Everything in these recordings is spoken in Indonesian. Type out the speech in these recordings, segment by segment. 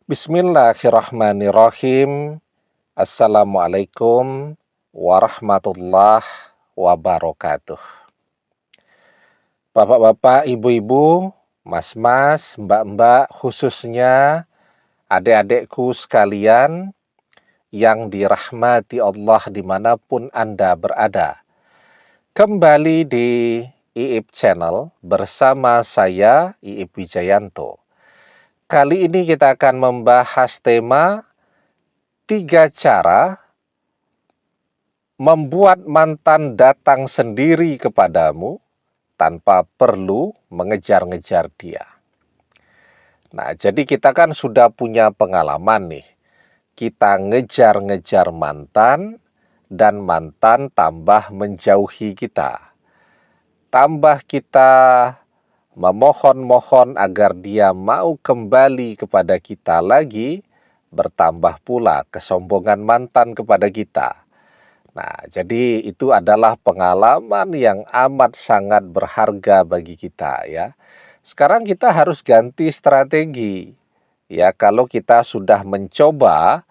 Bismillahirrahmanirrahim. Assalamualaikum warahmatullahi wabarakatuh. Bapak-bapak, ibu-ibu, mas-mas, mbak-mbak, khususnya adik-adikku sekalian yang dirahmati Allah dimanapun Anda berada. Kembali di IIP Channel bersama saya, IIP Wijayanto. Kali ini kita akan membahas tema 3 cara membuat mantan datang sendiri kepadamu tanpa perlu mengejar-ngejar dia. Nah, jadi kita kan sudah punya pengalaman nih. Kita ngejar-ngejar mantan dan mantan tambah menjauhi kita. Tambah kita memohon-mohon agar dia mau kembali kepada kita lagi, bertambah pula kesombongan mantan kepada kita. Nah, jadi itu adalah pengalaman yang amat sangat berharga bagi kita ya. Sekarang kita harus ganti strategi. Ya, kalau kita sudah mencoba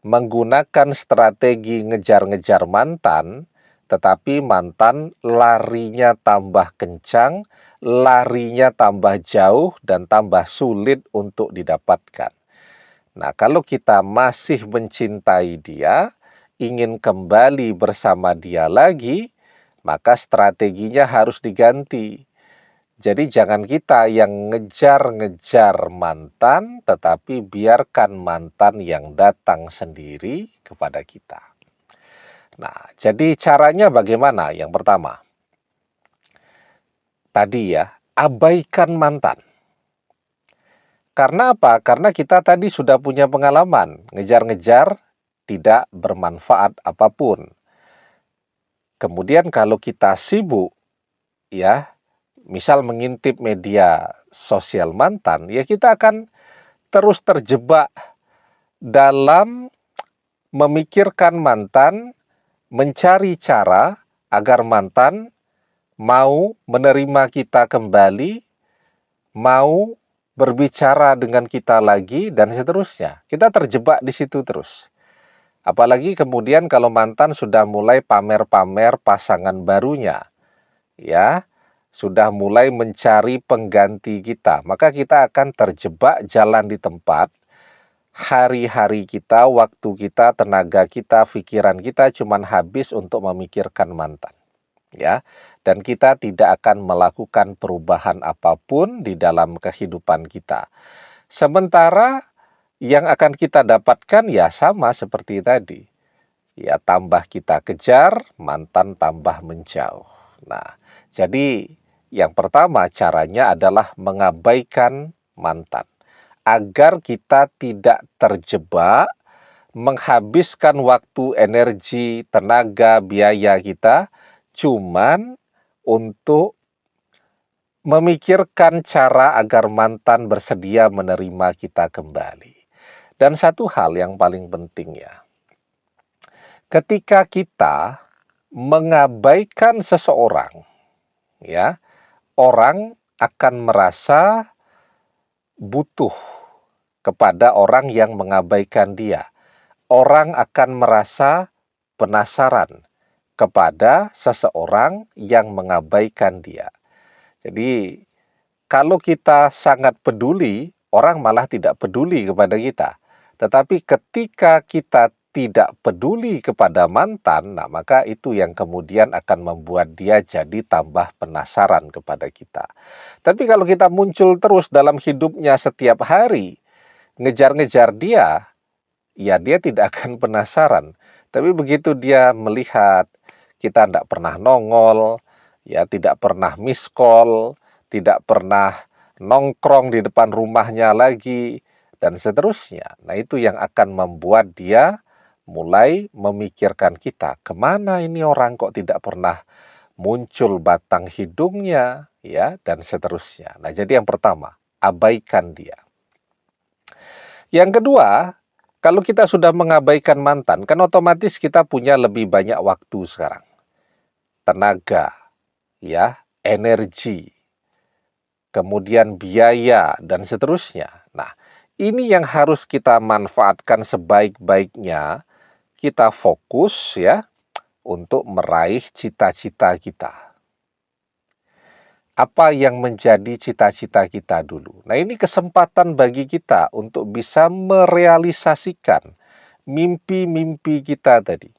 menggunakan strategi ngejar-ngejar mantan, tetapi mantan larinya tambah kencang, larinya tambah jauh dan tambah sulit untuk didapatkan. Nah, kalau kita masih mencintai dia, ingin kembali bersama dia lagi, maka strateginya harus diganti. Jadi jangan kita yang ngejar-ngejar mantan, tetapi biarkan mantan yang datang sendiri kepada kita. Nah, jadi caranya bagaimana? Yang pertama, tadi ya, abaikan mantan. Karena apa? Karena kita tadi sudah punya pengalaman, ngejar-ngejar tidak bermanfaat apapun. Kemudian kalau kita sibuk, ya, misal mengintip media sosial mantan, ya kita akan terus terjebak dalam memikirkan mantan, mencari cara agar mantan mau menerima kita kembali, mau berbicara dengan kita lagi, dan seterusnya. Kita terjebak di situ terus. Apalagi kemudian kalau mantan sudah mulai pamer-pamer pasangan barunya, ya, sudah mulai mencari pengganti kita, maka kita akan terjebak jalan di tempat. Hari-hari kita, waktu kita, tenaga kita, pikiran kita cuman habis untuk memikirkan mantan, ya. Dan kita tidak akan melakukan perubahan apapun di dalam kehidupan kita. Sementara yang akan kita dapatkan ya sama seperti tadi. Ya, tambah kita kejar, mantan tambah menjauh. Nah, jadi yang pertama caranya adalah mengabaikan mantan. Agar kita tidak terjebak, menghabiskan waktu, energi, tenaga, biaya kita, cuman untuk memikirkan cara agar mantan bersedia menerima kita kembali. Dan satu hal yang paling penting ya, ketika kita mengabaikan seseorang, ya, orang akan merasa butuh kepada orang yang mengabaikan dia. Orang akan merasa penasaran kepada seseorang yang mengabaikan dia. Jadi, kalau kita sangat peduli, orang malah tidak peduli kepada kita. Tetapi ketika kita tidak peduli kepada mantan, nah maka itu yang kemudian akan membuat dia jadi tambah penasaran kepada kita. Tapi kalau kita muncul terus dalam hidupnya setiap hari, ngejar-ngejar dia, ya dia tidak akan penasaran. Tapi begitu dia melihat kita tidak pernah nongol, ya tidak pernah miss call, tidak pernah nongkrong di depan rumahnya lagi, dan seterusnya. Nah, itu yang akan membuat dia mulai memikirkan kita, kemana ini orang kok tidak pernah muncul batang hidungnya, ya, dan seterusnya. Nah, jadi yang pertama, abaikan dia. Yang kedua, kalau kita sudah mengabaikan mantan, kan otomatis kita punya lebih banyak waktu sekarang. Tenaga, ya, energi, kemudian biaya, dan seterusnya. Nah, Ini yang harus kita manfaatkan sebaik-baiknya, kita fokus ya untuk meraih cita-cita kita. Apa yang menjadi cita-cita kita dulu. Nah, ini kesempatan bagi kita untuk bisa merealisasikan mimpi-mimpi kita tadi.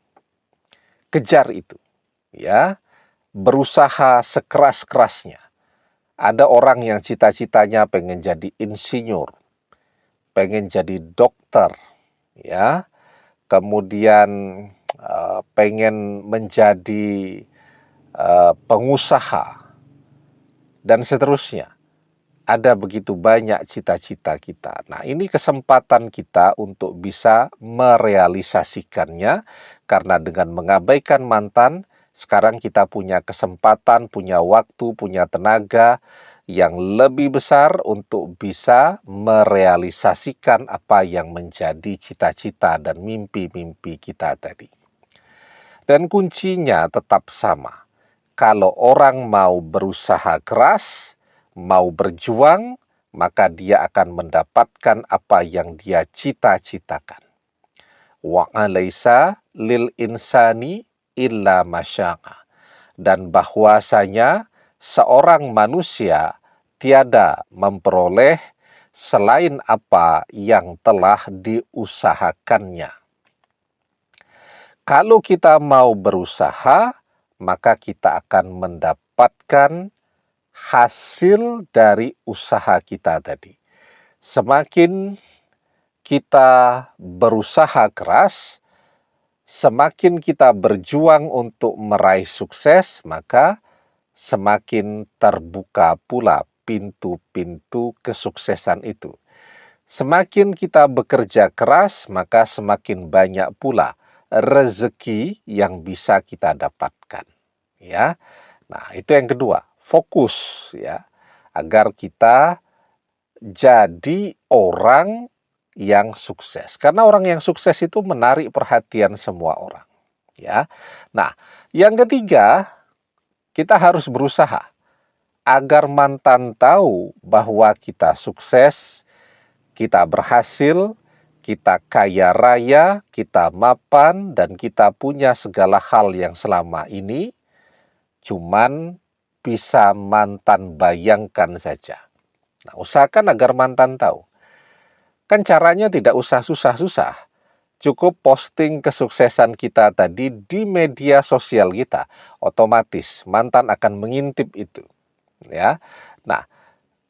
Kejar itu, ya. Berusaha sekeras-kerasnya. Ada orang yang cita-citanya pengen jadi insinyur, pengen jadi dokter, ya. Kemudian pengen menjadi pengusaha dan seterusnya. Ada begitu banyak cita-cita kita. Nah, ini kesempatan kita untuk bisa merealisasikannya, karena dengan mengabaikan mantan, sekarang kita punya kesempatan, punya waktu, punya tenaga yang lebih besar untuk bisa merealisasikan apa yang menjadi cita-cita dan mimpi-mimpi kita tadi. Dan kuncinya tetap sama. Kalau orang mau berusaha keras, mau berjuang, maka dia akan mendapatkan apa yang dia cita-citakan. Wa alaisa lil insani illa masya'a. Dan bahwasanya seorang manusia tiada memperoleh selain apa yang telah diusahakannya. Kalau kita mau berusaha, maka kita akan mendapatkan hasil dari usaha kita tadi. Semakin kita berusaha keras, semakin kita berjuang untuk meraih sukses, maka semakin terbuka pula pintu-pintu kesuksesan itu. Semakin kita bekerja keras, maka semakin banyak pula rezeki yang bisa kita dapatkan. Ya. Nah, itu yang kedua, fokus ya, agar kita jadi orang yang sukses. Karena orang yang sukses itu menarik perhatian semua orang, ya. Nah, yang ketiga, kita harus berusaha agar mantan tahu bahwa kita sukses, kita berhasil, kita kaya raya, kita mapan, dan kita punya segala hal yang selama ini cuman bisa mantan bayangkan saja. Nah, usahakan agar mantan tahu. Kan caranya tidak usah susah-susah. Cukup posting kesuksesan kita tadi di media sosial kita. Otomatis mantan akan mengintip itu. Ya. Nah,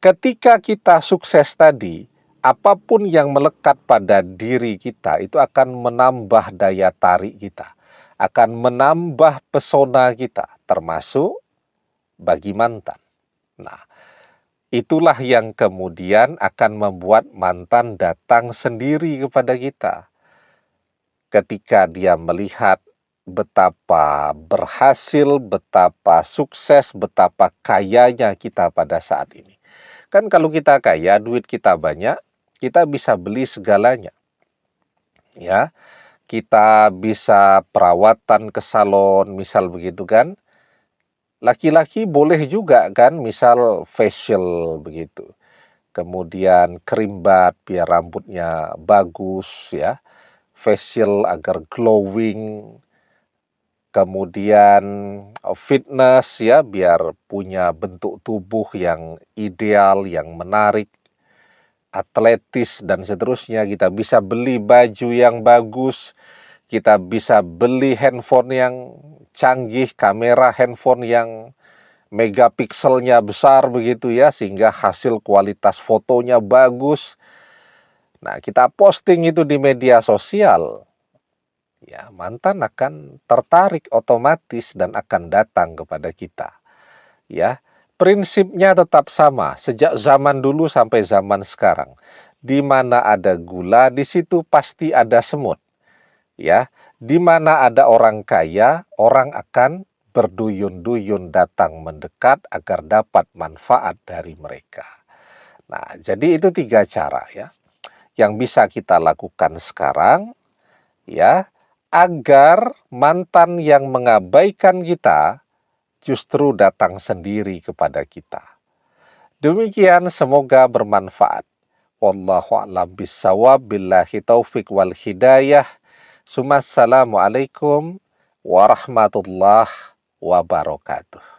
ketika kita sukses tadi, apapun yang melekat pada diri kita itu akan menambah daya tarik kita, akan menambah pesona kita, termasuk bagi mantan. Nah, itulah yang kemudian akan membuat mantan datang sendiri kepada kita. Ketika dia melihat betapa berhasil, betapa sukses, betapa kayanya kita pada saat ini. Kan kalau kita kaya, duit kita banyak, kita bisa beli segalanya. Ya, kita bisa perawatan ke salon, misal begitu kan. Laki-laki boleh juga kan, misal facial begitu. Kemudian kerimbat biar rambutnya bagus ya. Facial agar glowing. Kemudian fitness ya, biar punya bentuk tubuh yang ideal, yang menarik, atletis dan seterusnya. Kita bisa beli baju yang bagus, kita bisa beli handphone yang canggih, kamera handphone yang megapikselnya besar begitu ya, sehingga hasil kualitas fotonya bagus. Nah, kita posting itu di media sosial, ya mantan akan tertarik otomatis dan akan datang kepada kita. Ya, prinsipnya tetap sama sejak zaman dulu sampai zaman sekarang. Di mana ada gula, di situ pasti ada semut. Ya, di mana ada orang kaya, orang akan berduyun-duyun datang mendekat agar dapat manfaat dari mereka. Nah, jadi itu 3 cara ya yang bisa kita lakukan sekarang ya, agar mantan yang mengabaikan kita justru datang sendiri kepada kita. Demikian, semoga bermanfaat. Wallahu a'lam bishawab, billahi taufik wal hidayah. Assalamualaikum warahmatullahi wabarakatuh.